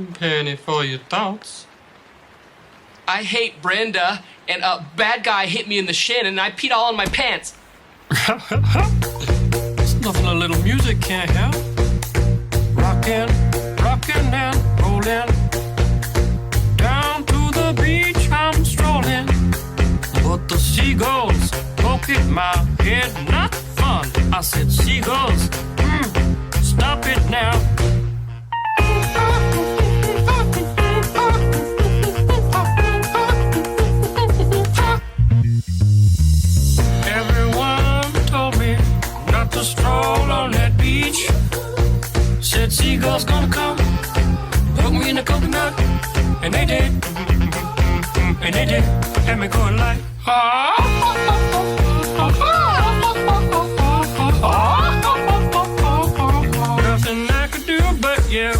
Penny for your thoughts. I hate Brenda, and a bad guy hit me in the shin, and I peed all in my pants. There's nothing a little music can't help. Rockin', rockin' and rollin'. Down to the beach I'm strolling. But the seagulls poke at my head, not fun. I said, seagulls, stop it now. Everyone told me not to stroll on that beach. Said seagulls gonna come, hook me in a coconut, and they did, and they did, had me going like, nothing I could do but you.